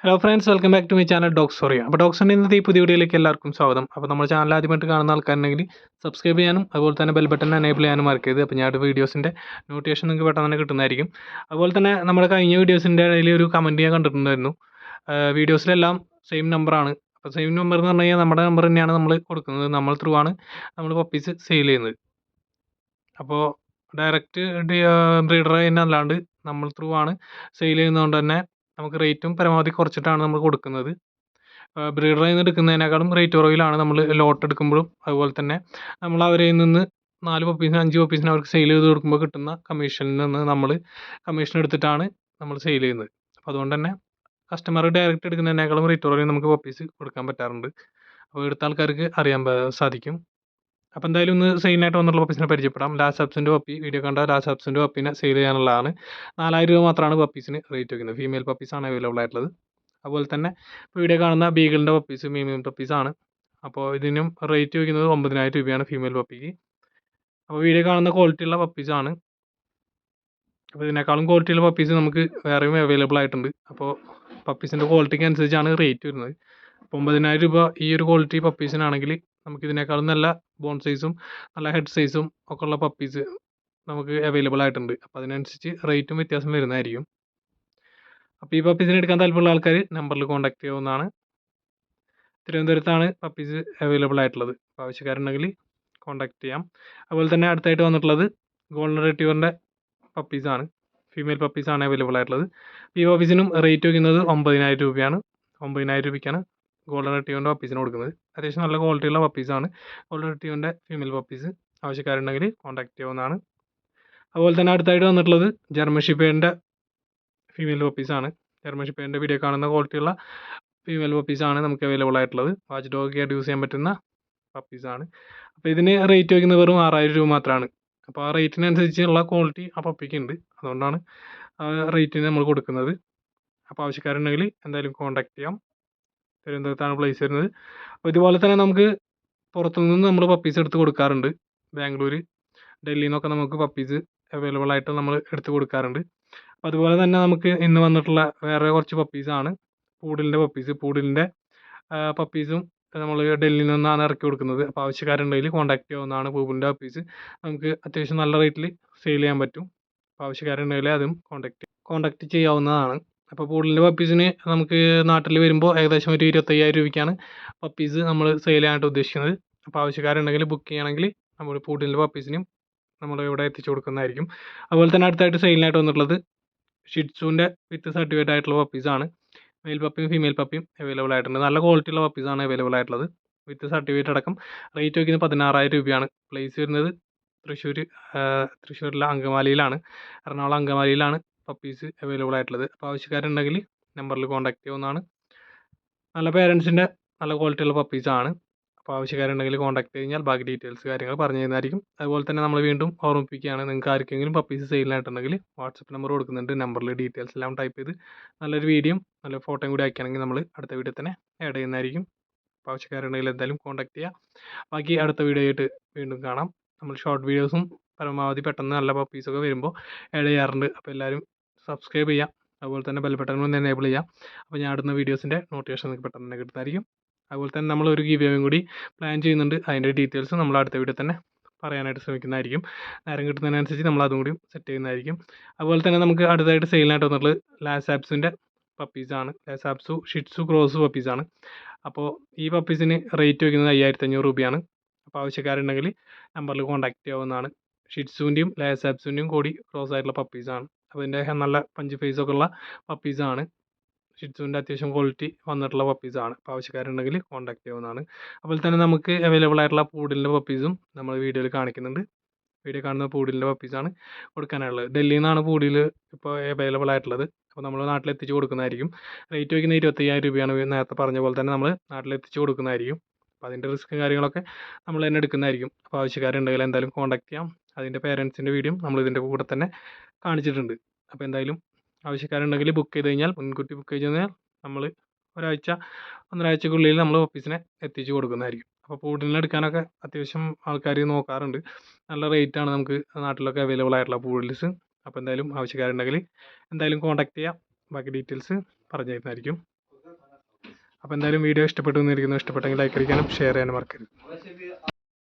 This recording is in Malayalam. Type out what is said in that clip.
Hello friends, welcome back to my channel dog story. അപ്പോൾ ഡോഗ് സ്റ്റോറി ഇന്നത്തെ ഈ പുതിയ വീഡിയോയിലേക്ക് എല്ലാവർക്കും സ്വാഗതം. അപ്പോൾ നമ്മുടെ ചാനൽ ആദ്യമായിട്ട് കാണുന്ന ആൾക്കാരുണ്ടെങ്കിൽ സബ്സ്ക്രൈബ് ചെയ്യാനും അതുപോലെ തന്നെ ബെൽ ബട്ടൺ എനേബിൾ ചെയ്യാനും മറക്കരുത്. അപ്പോൾ ഞാൻ വീഡിയോസിൻ്റെ നോട്ടിഫിക്കേഷൻ നിങ്ങൾക്ക് പെട്ടെന്ന് തന്നെ കിട്ടുന്നതായിരിക്കും. അതുപോലെ തന്നെ നമ്മുടെ കഴിഞ്ഞ വീഡിയോസിൻ്റെ ഇടയിൽ ഒരു കമൻറ്റ് ഞാൻ കണ്ടിട്ടുണ്ടായിരുന്നു. വീഡിയോസിലെല്ലാം സെയിം നമ്പറാണ്. അപ്പോൾ സെയിം നമ്പർ എന്ന് പറഞ്ഞു കഴിഞ്ഞാൽ നമ്മുടെ നമ്പർ തന്നെയാണ് നമ്മൾ കൊടുക്കുന്നത്. നമ്മൾ ത്രൂ ആണ് നമ്മൾ പപ്പീസ് സെയിൽ ചെയ്യുന്നത്. അപ്പോൾ ഡയറക്റ്റ് ബ്രീഡറെ തന്നെ അല്ലാണ്ട് നമ്മൾ ത്രൂ ആണ് സെയിൽ ചെയ്യുന്നതുകൊണ്ട് തന്നെ നമുക്ക് റേറ്റും പരമാവധി കുറച്ചിട്ടാണ് നമ്മൾ കൊടുക്കുന്നത്. ബ്രീഡറിൽ നിന്ന് എടുക്കുന്നതിനേക്കാളും റേറ്റ് കുറവിലാണ് നമ്മൾ ലോട്ട് എടുക്കുമ്പോഴും. അതുപോലെ തന്നെ നമ്മൾ അവരിൽ നിന്ന് 4 പപ്പീസിന് 5 പപ്പീസിന് അവർക്ക് സെയിൽ ചെയ്ത് കൊടുക്കുമ്പോൾ കിട്ടുന്ന കമ്മീഷനിൽ നിന്ന് നമ്മൾ കമ്മീഷൻ എടുത്തിട്ടാണ് നമ്മൾ സെയിൽ ചെയ്യുന്നത്. അപ്പോൾ അതുകൊണ്ട് തന്നെ കസ്റ്റമർ ഡയറക്റ്റ് എടുക്കുന്നതിനേക്കാളും റേറ്റ് കുറവിൽ നമുക്ക് പപ്പീസ് കൊടുക്കാൻ പറ്റാറുണ്ട്. അപ്പോൾ എടുത്ത ആൾക്കാർക്ക് അറിയാൻ സാധിക്കും. അപ്പോൾ എന്തായാലും ഒന്ന് സെയിലായിട്ട് വന്നിട്ടുള്ള പപ്പീസിനെ പരിചയപ്പെടാം. ലാസ്റ്റ് ഹബ്സിൻ്റെ പപ്പി വീഡിയോ കണ്ട ലാസ്റ്റ് ഹബ്സിൻ്റെ പപ്പീനെ സെയിൽ ചെയ്യാനുള്ളതാണ്. 4000 രൂപ മാത്രമാണ് പപ്പീസിന് റേറ്റ് വയ്ക്കുന്നത്. ഫീമെയിൽ പപ്പീസാണ് അവൈലബിൾ ആയിട്ടുള്ളത്. അതുപോലെ തന്നെ വീഡിയോ കാണുന്ന ബീഗിളിൻ്റെ പപ്പീസ് ഫീമെയിൽ പപ്പീസാണ്. അപ്പോൾ ഇതിനും റേറ്റ് വയ്ക്കുന്നത് 9000 രൂപയാണ് ഫീമെയിൽ പപ്പിക്ക്. അപ്പോൾ വീഡിയോ കാണുന്ന ക്വാളിറ്റിയുള്ള പപ്പീസാണ്. അപ്പോൾ ഇതിനേക്കാളും ക്വാളിറ്റിയുള്ള പപ്പീസ് നമുക്ക് വേറെയും അവൈലബിൾ ആയിട്ടുണ്ട്. അപ്പോൾ പപ്പീസിൻ്റെ ക്വാളിറ്റിക്ക് അനുസരിച്ചാണ് റേറ്റ് വരുന്നത്. അപ്പോൾ 9000 രൂപ ഈ ഒരു ക്വാളിറ്റി പപ്പീസിനാണെങ്കിൽ നമുക്ക് ഇതിനേക്കാളും നല്ല ബോൺ സൈസും നല്ല ഹെഡ് സൈസും ഒക്കെ ഉള്ള പപ്പീസ് നമുക്ക് അവൈലബിൾ ആയിട്ടുണ്ട്. അപ്പോൾ അതിനനുസരിച്ച് റേറ്റും വ്യത്യാസം വരുന്നതായിരിക്കും. അപ്പോൾ ഈ പപ്പീസിനെ എടുക്കാൻ താല്പര്യമുള്ള ആൾക്കാർ നമ്പറിൽ കോൺടാക്ട് ചെയ്യാവുന്നതാണ്. തിരുവനന്തപുരത്താണ് പപ്പീസ് അവൈലബിൾ ആയിട്ടുള്ളത്. അപ്പോൾ ആവശ്യക്കാരുണ്ടെങ്കിൽ കോൺടാക്ട് ചെയ്യാം. അതുപോലെ തന്നെ അടുത്തായിട്ട് വന്നിട്ടുള്ളത് ഗോൾഡൻ റിട്രീവറിൻ്റെ പപ്പീസാണ്. ഫീമെയിൽ പപ്പീസാണ് അവൈലബിൾ ആയിട്ടുള്ളത്. ഈ പപ്പീസിനും റേറ്റ് വയ്ക്കുന്നത് 9000 രൂപയാണ്. 9000 രൂപയ്ക്കാണ് ഗോൾഡൻ റിട്രീവറിൻ്റെ പപ്പീസിന് കൊടുക്കുന്നത്. അത്യാവശ്യം നല്ല ക്വാളിറ്റിയുള്ള പപ്പീസാണ് ഗോൾഡൻ റിട്രീവറിൻ്റെ ഫീമെയിൽ പപ്പീസ്. ആവശ്യക്കാരുണ്ടെങ്കിൽ കോൺടാക്ട് ചെയ്യാവുന്നതാണ്. അതുപോലെ തന്നെ അടുത്തായിട്ട് വന്നിട്ടുള്ളത് ജർമ്മൻ ഷെപ്പേർഡിൻ്റെ ഫീമെയിൽ പപ്പീസാണ്. ജർമ്മൻ ഷെപ്പേർഡിൻ്റെ വീഡിയോ കാണുന്ന ക്വാളിറ്റിയുള്ള ഫീമെയിൽ പപ്പീസാണ് നമുക്ക് അവൈലബിൾ ആയിട്ടുള്ളത്. വാച്ച് ഡോഗായിട്ട് യൂസ് ചെയ്യാൻ പറ്റുന്ന പപ്പീസാണ്. അപ്പോൾ ഇതിന് റേറ്റ് വയ്ക്കുന്നത് വെറും 6000 രൂപ മാത്രമാണ്. അപ്പോൾ ആ റേറ്റിനനുസരിച്ചുള്ള ക്വാളിറ്റി ആ പപ്പിക്ക് ഉണ്ട്. അതുകൊണ്ടാണ് ആ റേറ്റിന് നമ്മൾ കൊടുക്കുന്നത്. അപ്പോൾ ആവശ്യക്കാരുണ്ടെങ്കിൽ എന്തായാലും കോൺടാക്ട് ചെയ്യാം. തിരുവനന്തപുരത്താണ് പ്ലേസ് വരുന്നത്. അപ്പോൾ ഇതുപോലെ തന്നെ നമുക്ക് പുറത്തുനിന്ന് നമ്മൾ പപ്പീസ് എടുത്ത് കൊടുക്കാറുണ്ട്. ബാംഗ്ലൂർ, ഡൽഹിയിൽ നിന്നൊക്കെ നമുക്ക് പപ്പീസ് അവൈലബിൾ ആയിട്ട് നമ്മൾ എടുത്ത് കൊടുക്കാറുണ്ട്. അപ്പോൾ അതുപോലെ തന്നെ നമുക്ക് ഇന്ന് വന്നിട്ടുള്ള വേറെ കുറച്ച് പപ്പീസാണ് പൂഡിലിൻ്റെ പപ്പീസ്. പൂഡിലിൻ്റെ പപ്പീസും നമ്മൾ ഡൽഹിയിൽ നിന്നാണ് ഇറക്കി കൊടുക്കുന്നത്. അപ്പോൾ ആവശ്യക്കാരുണ്ടെങ്കിൽ കോൺടാക്ട് ചെയ്യാവുന്നതാണ്. പൂഡിലിൻ്റെ പപ്പീസ് നമുക്ക് അത്യാവശ്യം നല്ല റേറ്റിൽ സെയിൽ ചെയ്യാൻ പറ്റും. അപ്പോൾ ആവശ്യക്കാരുണ്ടെങ്കിൽ അതും കോൺടാക്ട് ചെയ്യാവുന്നതാണ്. അപ്പോൾ പൂഡിലിൻ്റെ പപ്പീസിന് നമുക്ക് നാട്ടിൽ വരുമ്പോൾ ഏകദേശം ഒരു 25000 രൂപയ്ക്കാണ് പപ്പീസ് നമ്മൾ സെയിൽ ചെയ്യാനായിട്ട് ഉദ്ദേശിക്കുന്നത്. അപ്പോൾ ആവശ്യക്കാരുണ്ടെങ്കിൽ ബുക്ക് ചെയ്യുകയാണെങ്കിൽ നമ്മൾ പൂഡിലിൻ്റെ പപ്പീസിനും നമ്മൾ ഇവിടെ എത്തിച്ചു കൊടുക്കുന്നതായിരിക്കും. അതുപോലെ തന്നെ അടുത്തായിട്ട് സെയിലിനായിട്ട് വന്നിട്ടുള്ളത് ഷിറ്റ്സുവിൻ്റെ വിത്ത് സർട്ടിഫൈഡ് ആയിട്ടുള്ള പപ്പീസാണ്. മെയിൽ പപ്പിയും ഫീമെയിൽ പപ്പിയും അവൈലബിൾ ആയിട്ടുണ്ട്. നല്ല ക്വാളിറ്റിയുള്ള പപ്പീസാണ് അവൈലബിൾ ആയിട്ടുള്ളത്. വിത്ത് സർട്ടിഫിക്കറ്റ് അടക്കം റേറ്റ് വയ്ക്കുന്നത് 16000 രൂപയാണ്. പ്ലേസ് വരുന്നത് തൃശ്ശൂരിലെ അങ്കമാലിയിലാണ്. എറണാകുളം അങ്കമാലിയിലാണ് പപ്പീസ് അവൈലബിൾ ആയിട്ടുള്ളത്. അപ്പോൾ ആവശ്യക്കാരുണ്ടെങ്കിൽ നമ്പറിൽ കോൺടാക്ട് ചെയ്യാവുന്നതാണ്. നല്ല പേരൻസിൻ്റെ നല്ല ക്വാളിറ്റിയുള്ള പപ്പീസാണ്. അപ്പോൾ ആവശ്യക്കാരുണ്ടെങ്കിൽ കോൺടാക്ട് കഴിഞ്ഞാൽ ബാക്കി ഡീറ്റെയിൽസ് കാര്യങ്ങൾ പറഞ്ഞു തരുന്നതായിരിക്കും. അതുപോലെ തന്നെ നമ്മൾ വീണ്ടും ഓർമ്മിപ്പിക്കുകയാണ്, നിങ്ങൾക്ക് ആർക്കെങ്കിലും പപ്പീസ് സെയിലിനായിട്ടുണ്ടെങ്കിൽ വാട്സപ്പ് നമ്പർ കൊടുക്കുന്നുണ്ട്. നമ്പറിൽ ഡീറ്റെയിൽസ് എല്ലാം ടൈപ്പ് ചെയ്ത് നല്ലൊരു വീഡിയോയും നല്ല ഫോട്ടോയും കൂടി ആക്കുകയാണെങ്കിൽ നമ്മൾ അടുത്ത വീഡിയോ തന്നെ ആഡ് ചെയ്യുന്നതായിരിക്കും. അപ്പോൾ ആവശ്യക്കാരുണ്ടെങ്കിൽ എന്തായാലും കോൺടാക്ട് ചെയ്യുക. ബാക്കി അടുത്ത വീഡിയോ ആയിട്ട് വീണ്ടും കാണാം. നമ്മൾ ഷോർട്ട് വീഡിയോസും പരമാവധി പെട്ടെന്ന് നല്ല പപ്പീസൊക്കെ വരുമ്പോൾ ആഡ് ചെയ്യാറുണ്ട്. അപ്പോൾ എല്ലാവരും സബ്സ്ക്രൈബ് ചെയ്യാം. അതുപോലെ തന്നെ ബെൽ ബട്ടൺ ഒന്ന് എനേബിൾ ചെയ്യാം. അപ്പോൾ ഞാൻ ഇടുന്ന വീഡിയോസിൻ്റെ നോട്ടിഫിക്കേഷൻ നിങ്ങൾക്ക് പെട്ടെന്ന് തന്നെ കിട്ടുന്നതായിരിക്കും. അതുപോലെ തന്നെ നമ്മൾ ഒരു ഗിവ് അവേയും കൂടി പ്ലാൻ ചെയ്യുന്നുണ്ട്. അതിൻ്റെ ഡീറ്റെയിൽസ് നമ്മൾ അടുത്ത വീഡിയോ തന്നെ പറയാനായിട്ട് ശ്രമിക്കുന്നതായിരിക്കും. നേരം കിട്ടുന്നതിനനുസരിച്ച് നമ്മൾ അതും കൂടി സെറ്റ് ചെയ്യുന്നതായിരിക്കും. അതുപോലെ തന്നെ നമുക്ക് അടുത്തായിട്ട് സെയിലിനായിട്ട് വന്നിട്ടുള്ളത് ലാസാപ്സിൻ്റെ പപ്പീസാണ്. ലാസാപ്സു ഷിറ്റ്സു ക്രോസ് പപ്പീസാണ്. അപ്പോൾ ഈ പപ്പീസിന് റേറ്റ് വയ്ക്കുന്നത് 5500 രൂപയാണ്. അപ്പോൾ ആവശ്യക്കാരുണ്ടെങ്കിൽ നമ്പറിൽ കോൺടാക്ട് ചെയ്യാവുന്നതാണ്. ഷിറ്റ്സുവിൻ്റെയും ലാസാപ്സിൻ്റെയും കൂടി ക്രോസ് ആയിട്ടുള്ള പപ്പീസാണ്. അപ്പോൾ ഇതിൻ്റെ നല്ല പഞ്ച് ഫേസൊക്കെ ഉള്ള പപ്പീസാണ്. ഷിറ്റ്സുവിൻ്റെ അത്യാവശ്യം ക്വാളിറ്റി വന്നിട്ടുള്ള പപ്പീസാണ്. അപ്പോൾ ആവശ്യക്കാരുണ്ടെങ്കിൽ കോൺടാക്ട് ചെയ്യാവുന്നതാണ്. അതുപോലെ തന്നെ നമുക്ക് അവൈലബിൾ ആയിട്ടുള്ള പൂഡിലിൻ്റെ പപ്പീസും നമ്മൾ വീഡിയോയിൽ കാണിക്കുന്നുണ്ട്. വീഡിയോ കാണുന്ന പൂഡിലിൻ്റെ പപ്പീസാണ് കൊടുക്കാനുള്ളത്. ഡൽഹിയിൽ നിന്നാണ് പൂഡിൽ ഇപ്പോൾ അവൈലബിൾ ആയിട്ടുള്ളത്. അപ്പോൾ നമ്മൾ നാട്ടിലെത്തിച്ച് കൊടുക്കുന്നതായിരിക്കും. റേറ്റ് വയ്ക്കുന്നത് 25000 രൂപയാണ്. നേരത്തെ പറഞ്ഞ പോലെ തന്നെ നമ്മൾ നാട്ടിലെത്തിച്ച് കൊടുക്കുന്നതായിരിക്കും. അപ്പോൾ അതിൻ്റെ റിസ്ക്കും കാര്യങ്ങളൊക്കെ നമ്മൾ തന്നെ എടുക്കുന്നതായിരിക്കും. അപ്പോൾ ആവശ്യക്കാരുണ്ടെങ്കിൽ എന്തായാലും കോൺടാക്ട് ചെയ്യാം. അതിൻ്റെ പേരൻസിൻ്റെ വീഡിയോ നമ്മൾ ഇതിൻ്റെ കൂടെ തന്നെ കാണിച്ചിട്ടുണ്ട്. അപ്പോൾ എന്തായാലും ആവശ്യക്കാരുണ്ടെങ്കിൽ ബുക്ക് ചെയ്ത് കഴിഞ്ഞാൽ, മുൻകൂട്ടി ബുക്ക് ചെയ്ത് കഴിഞ്ഞാൽ നമ്മൾ ഒന്നരാഴ്ചക്കുള്ളിൽ നമ്മൾ ഓഫീസിനെ എത്തിച്ച് കൊടുക്കുന്നതായിരിക്കും. അപ്പോൾ പൂഡിലിനെ എടുക്കാനൊക്കെ അത്യാവശ്യം ആൾക്കാർ നോക്കാറുണ്ട്. നല്ല റേറ്റാണ് നമുക്ക് നാട്ടിലൊക്കെ അവൈലബിൾ ആയിട്ടുള്ള പൂഡിൽസ്. അപ്പോൾ എന്തായാലും ആവശ്യക്കാരുണ്ടെങ്കിൽ എന്തായാലും കോൺടാക്ട് ചെയ്യാം. ബാക്കി ഡീറ്റെയിൽസ് പറഞ്ഞു തരുന്നതായിരിക്കും. അപ്പോൾ എന്തായാലും വീഡിയോ ഇഷ്ടപ്പെട്ടു എന്നിരിക്കുന്നു. ഇഷ്ടപ്പെട്ടെങ്കിൽ ലൈക്ക് അടിക്കാനും ഷെയർ ചെയ്യാനും മറക്കരുത്.